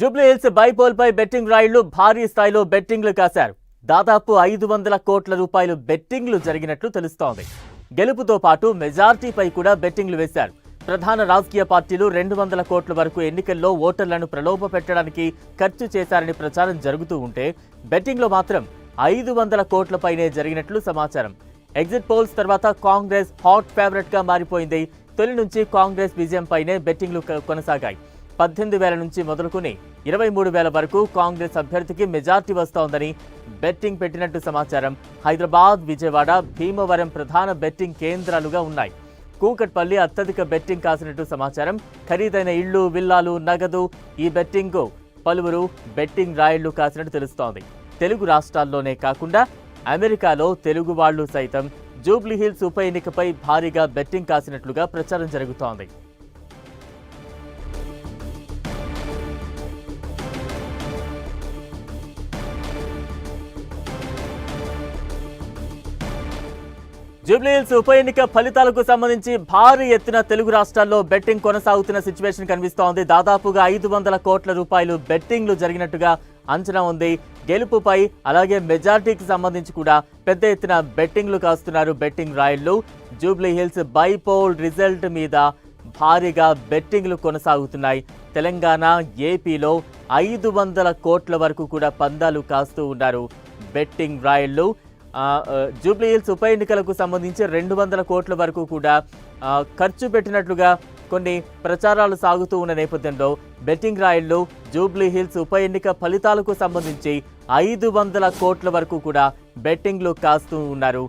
Jubilee Hills bypoll పై betting రాయిళ్లు భారీ స్థాయిలో బెట్టింగ్లు కాశారు. దాదాపు 500 కోట్ల రూపాయలు బెట్టింగ్లు జరిగినట్లు తెలుస్తోంది. గెలుపుతో పాటు మెజార్టీపై కూడా బెట్టింగ్లు వేశారు. ప్రధాన రాజకీయ పార్టీలు 200 కోట్ల వరకు ఎన్నికల్లో ఓటర్లను ప్రలోభ పెట్టడానికి ఖర్చు చేశారని ప్రచారం జరుగుతూ ఉంటే బెట్టింగ్లో మాత్రం 500 కోట్లపైనే జరిగినట్లు సమాచారం. ఎగ్జిట్ పోల్స్ తర్వాత కాంగ్రెస్ హాట్ ఫేవరెట్ గా మారిపోయింది. తొలి నుంచి కాంగ్రెస్ విజయంపైనే బెట్టింగ్లు కొనసాగాయి. 18,000 నుంచి మొదలుకుని 23,000 వరకు కాంగ్రెస్ అభ్యర్థికి మెజార్టీ వస్తోందని బెట్టింగ్ పెట్టినట్టు సమాచారం. హైదరాబాద్, విజయవాడ, భీమవరం ప్రధాన బెట్టింగ్ కేంద్రాలుగా ఉన్నాయి. కూకట్పల్లి అత్యధిక బెట్టింగ్ కాసినట్టు సమాచారం. ఖరీదైన ఇళ్లు, విల్లాలు, నగదు ఈ బెట్టింగ్ పలువురు బెట్టింగ్ రాయిళ్లు కాసినట్టు తెలుస్తోంది. తెలుగు రాష్ట్రాల్లోనే కాకుండా అమెరికాలో తెలుగు వాళ్లు సైతం జూబ్లీహిల్స్ ఉప ఎన్నికపై భారీగా బెట్టింగ్ కాసినట్లుగా ప్రచారం జరుగుతోంది. జూబ్లీహిల్స్ ఉప ఎన్నిక ఫలితాలకు సంబంధించి భారీ ఎత్తున తెలుగు రాష్ట్రాల్లో బెట్టింగ్ కొనసాగుతున్న సిచ్యువేషన్ కనిపిస్తోంది. దాదాపుగా 500 కోట్ల రూపాయలు బెట్టింగ్లు జరిగినట్టుగా అంచనా ఉంది. గెలుపుపై అలాగే మెజార్టీకి సంబంధించి కూడా పెద్ద ఎత్తున బెట్టింగ్లు కాస్తున్నారు బెట్టింగ్ రాయిళ్లు. జూబ్లీహిల్స్ బైపోల్ రిజల్ట్ మీద భారీగా బెట్టింగ్లు కొనసాగుతున్నాయి. తెలంగాణ, ఏపీలో 500 కోట్ల వరకు కూడా పందాలు కాస్తూ ఉన్నారు బెట్టింగ్ రాయిళ్లు. జూబ్లీహిల్స్ ఉప ఎన్నికలకు సంబంధించి 200 కోట్ల వరకు కూడా ఖర్చు పెట్టినట్లుగా కొన్ని ప్రచారాలు సాగుతూ ఉన్న నేపథ్యంలో బెట్టింగ్ రాయిళ్లు జూబ్లీహిల్స్ ఉప ఎన్నిక ఫలితాలకు సంబంధించి 500 కోట్ల వరకు కూడా బెట్టింగ్లు కాస్తూ ఉన్నారు.